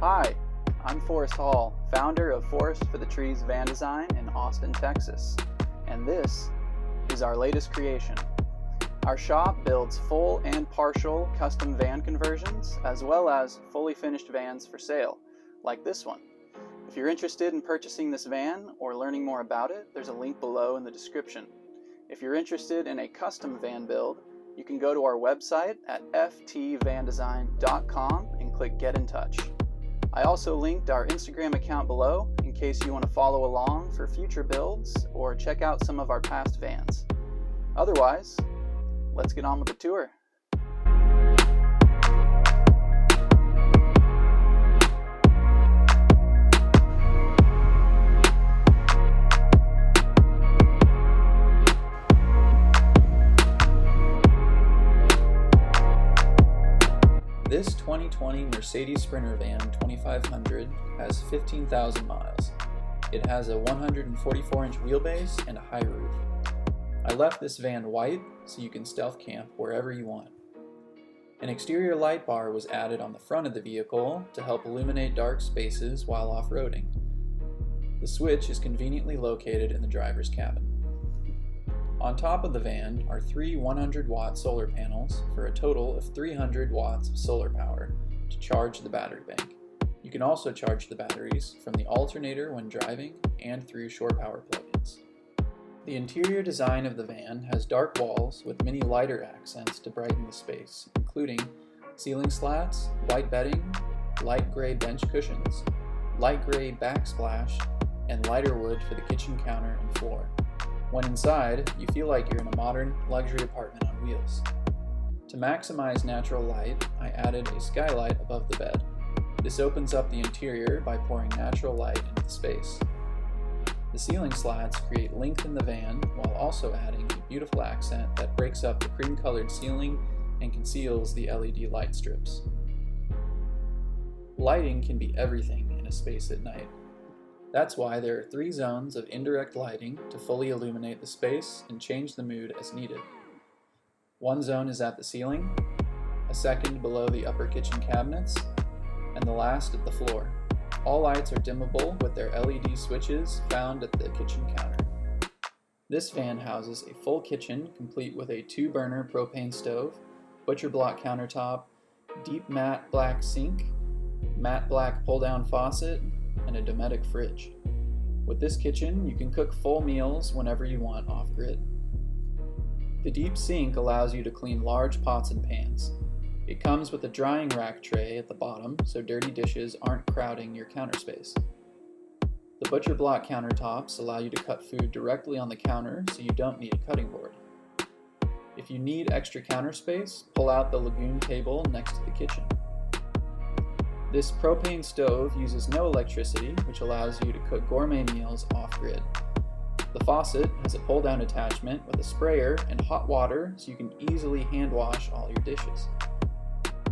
Hi, I'm Forrest Hall, founder of Forrest for the Trees van design in Austin, Texas, and this is our latest creation. Our shop builds full and partial custom van conversions, as well as fully finished vans for sale, like this one. If you're interested in purchasing this van or learning more about it, there's a link below in the description. If you're interested in a custom van build, you can go to our website at ftvandesign.com and click Get in Touch. I also linked our Instagram account below in case you want to follow along for future builds or check out some of our past vans. Otherwise, let's get on with the tour. This 2020 Mercedes Sprinter van 2500 has 15,000 miles. It has a 144-inch wheelbase and a high roof. I left this van white so you can stealth camp wherever you want. An exterior light bar was added on the front of the vehicle to help illuminate dark spaces while off-roading. The switch is conveniently located in the driver's cabin. On top of the van are three 100-watt solar panels for a total of 300 watts of solar power to charge the battery bank. You can also charge the batteries from the alternator when driving and through shore power plugins. The interior design of the van has dark walls with many lighter accents to brighten the space, including ceiling slats, white bedding, light gray bench cushions, light gray backsplash, and lighter wood for the kitchen counter and floor. When inside, you feel like you're in a modern luxury apartment on wheels. To maximize natural light, I added a skylight above the bed. This opens up the interior by pouring natural light into the space. The ceiling slats create length in the van while also adding a beautiful accent that breaks up the cream-colored ceiling and conceals the LED light strips. Lighting can be everything in a space at night. That's why there are 3 zones of indirect lighting to fully illuminate the space and change the mood as needed. One zone is at the ceiling, a second below the upper kitchen cabinets, and the last at the floor. All lights are dimmable with their LED switches found at the kitchen counter. This van houses a full kitchen complete with a 2-burner propane stove, butcher block countertop, deep matte black sink, matte black pull-down faucet, and a Dometic fridge. With this kitchen, you can cook full meals whenever you want off-grid. The deep sink allows you to clean large pots and pans. It comes with a drying rack tray at the bottom so dirty dishes aren't crowding your counter space. The butcher block countertops allow you to cut food directly on the counter so you don't need a cutting board. If you need extra counter space, pull out the lagoon table next to the kitchen. This propane stove uses no electricity, which allows you to cook gourmet meals off-grid. The faucet has a pull-down attachment with a sprayer and hot water so you can easily hand wash all your dishes.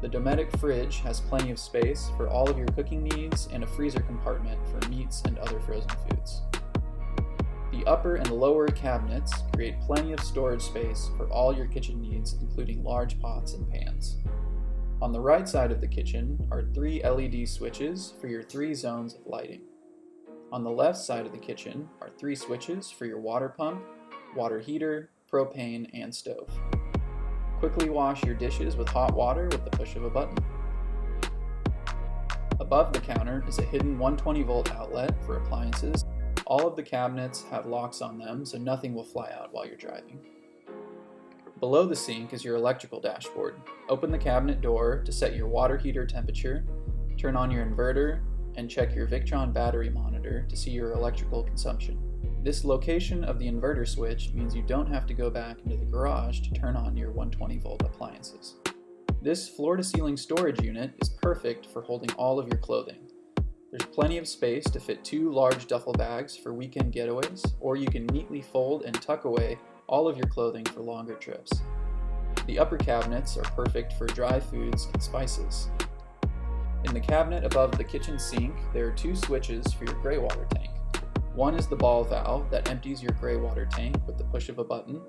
The Dometic fridge has plenty of space for all of your cooking needs and a freezer compartment for meats and other frozen foods. The upper and lower cabinets create plenty of storage space for all your kitchen needs, including large pots and pans. On the right side of the kitchen are 3 LED switches for your 3 zones of lighting. On the left side of the kitchen are 3 switches for your water pump, water heater, propane, and stove. Quickly wash your dishes with hot water with the push of a button. Above the counter is a hidden 120-volt outlet for appliances. All of the cabinets have locks on them so nothing will fly out while you're driving. Below the sink is your electrical dashboard. Open the cabinet door to set your water heater temperature, turn on your inverter, and check your Victron battery monitor to see your electrical consumption. This location of the inverter switch means you don't have to go back into the garage to turn on your 120-volt appliances. This floor-to-ceiling storage unit is perfect for holding all of your clothing. There's plenty of space to fit 2 large duffel bags for weekend getaways, or you can neatly fold and tuck away all of your clothing for longer trips. The upper cabinets are perfect for dry foods and spices. In the cabinet above the kitchen sink, there are 2 switches for your gray water tank. One is the ball valve that empties your gray water tank with the push of a button.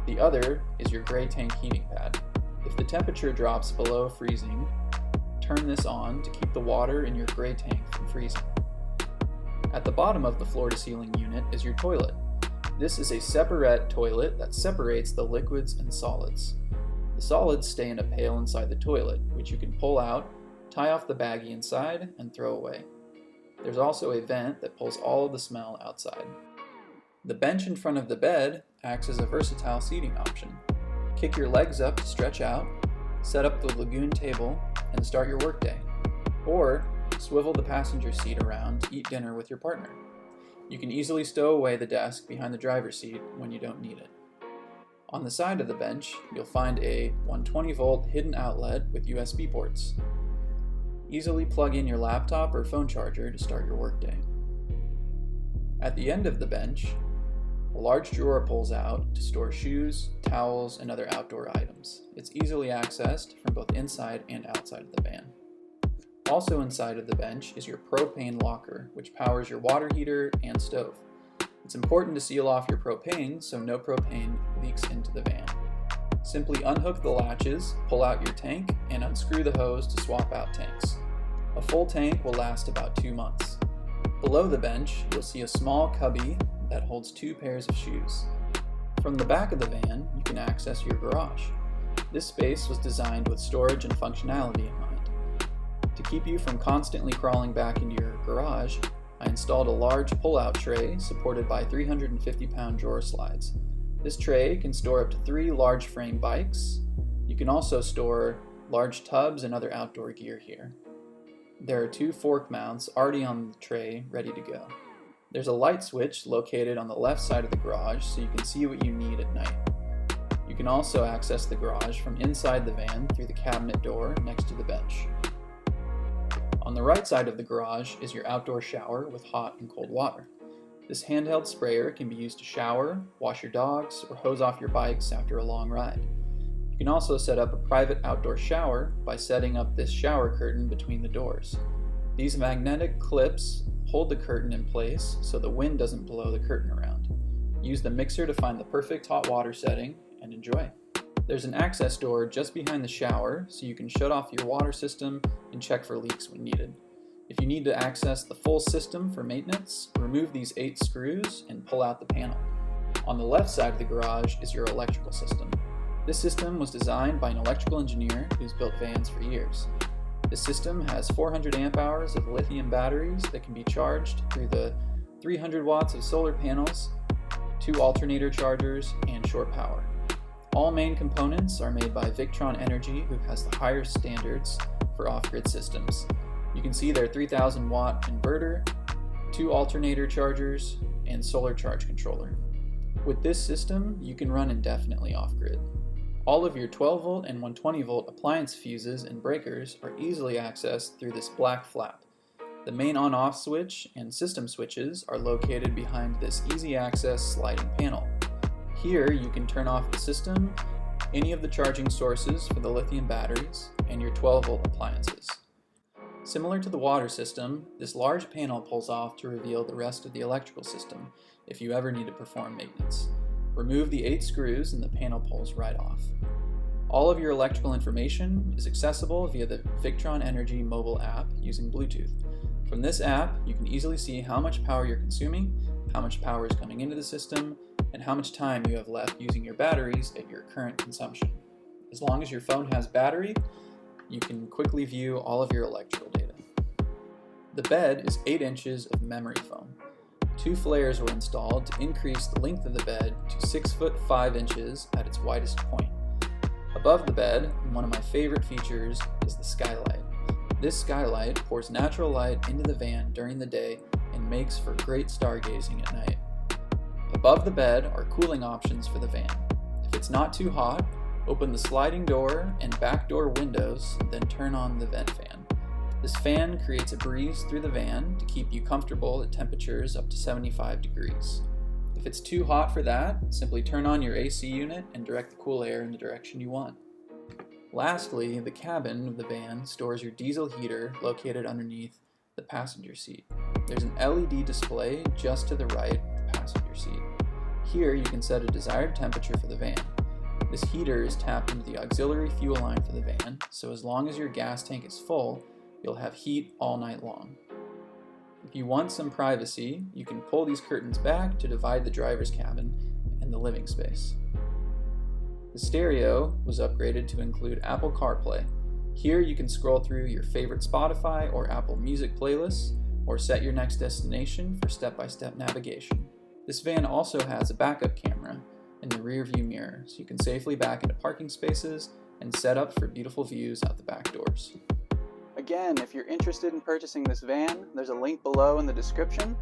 The other is your gray tank heating pad. If the temperature drops below freezing, turn this on to keep the water in your gray tank from freezing. At the bottom of the floor-to-ceiling unit is your toilet. This is a separate toilet that separates the liquids and solids. The solids stay in a pail inside the toilet, which you can pull out, tie off the baggie inside, and throw away. There's also a vent that pulls all of the smell outside. The bench in front of the bed acts as a versatile seating option. Kick your legs up to stretch out, set up the lagoon table, and start your workday. Or swivel the passenger seat around to eat dinner with your partner. You can easily stow away the desk behind the driver's seat when you don't need it. On the side of the bench, you'll find a 120-volt hidden outlet with USB ports. Easily plug in your laptop or phone charger to start your workday. At the end of the bench, a large drawer pulls out to store shoes, towels, and other outdoor items. It's easily accessed from both inside and outside of the van. Also inside of the bench is your propane locker, which powers your water heater and stove. It's important to seal off your propane so no propane leaks into the van. Simply unhook the latches, pull out your tank, and unscrew the hose to swap out tanks. A full tank will last about 2 months. Below the bench, you'll see a small cubby that holds 2 pairs of shoes. From the back of the van, you can access your garage. This space was designed with storage and functionality in mind. To keep you from constantly crawling back into your garage, I installed a large pull-out tray supported by 350-pound drawer slides. This tray can store up to 3 large frame bikes. You can also store large tubs and other outdoor gear here. There are 2 fork mounts already on the tray ready to go. There's a light switch located on the left side of the garage so you can see what you need at night. You can also access the garage from inside the van through the cabinet door next to the bench. On the right side of the garage is your outdoor shower with hot and cold water. This handheld sprayer can be used to shower, wash your dogs, or hose off your bikes after a long ride. You can also set up a private outdoor shower by setting up this shower curtain between the doors. These magnetic clips hold the curtain in place so the wind doesn't blow the curtain around. Use the mixer to find the perfect hot water setting and enjoy. There's an access door just behind the shower so you can shut off your water system and check for leaks when needed. If you need to access the full system for maintenance, remove these 8 screws and pull out the panel. On the left side of the garage is your electrical system. This system was designed by an electrical engineer who's built vans for years. The system has 400 amp hours of lithium batteries that can be charged through the 300 watts of solar panels, 2 alternator chargers, and shore power. All main components are made by Victron Energy, who has the higher standards for off-grid systems. You can see their 3000 watt inverter, 2 alternator chargers, and solar charge controller. With this system, you can run indefinitely off-grid. All of your 12 volt and 120 volt appliance fuses and breakers are easily accessed through this black flap. The main on-off switch and system switches are located behind this easy access sliding panel. Here you can turn off the system, any of the charging sources for the lithium batteries, and your 12 volt appliances. Similar to the water system, this large panel pulls off to reveal the rest of the electrical system if you ever need to perform maintenance. Remove the 8 screws and the panel pulls right off. All of your electrical information is accessible via the Victron Energy mobile app using Bluetooth. From this app, you can easily see how much power you're consuming, how much power is coming into the system, and how much time you have left using your batteries at your current consumption. As long as your phone has battery, you can quickly view all of your electrical data. The bed is 8 inches of memory foam. 2 flares were installed to increase the length of the bed to 6 foot 5 inches at its widest point. Above the bed, one of my favorite features is the skylight. This skylight pours natural light into the van during the day and makes for great stargazing at night. Above the bed are cooling options for the van. If it's not too hot, open the sliding door and back door windows, then turn on the vent fan. This fan creates a breeze through the van to keep you comfortable at temperatures up to 75 degrees. If it's too hot for that, simply turn on your AC unit and direct the cool air in the direction you want. Lastly, the cabin of the van stores your diesel heater located underneath the passenger seat. There's an LED display just to the right of the passenger seat. Here you can set a desired temperature for the van. This heater is tapped into the auxiliary fuel line for the van, so as long as your gas tank is full, you'll have heat all night long. If you want some privacy, you can pull these curtains back to divide the driver's cabin and the living space. The stereo was upgraded to include Apple CarPlay. Here you can scroll through your favorite Spotify or Apple Music playlists, or set your next destination for step-by-step navigation. This van also has a backup camera in the rear view mirror, so you can safely back into parking spaces and set up for beautiful views out the back doors. Again, if you're interested in purchasing this van, there's a link below in the description.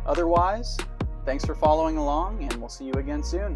Otherwise, thanks for following along, and we'll see you again soon.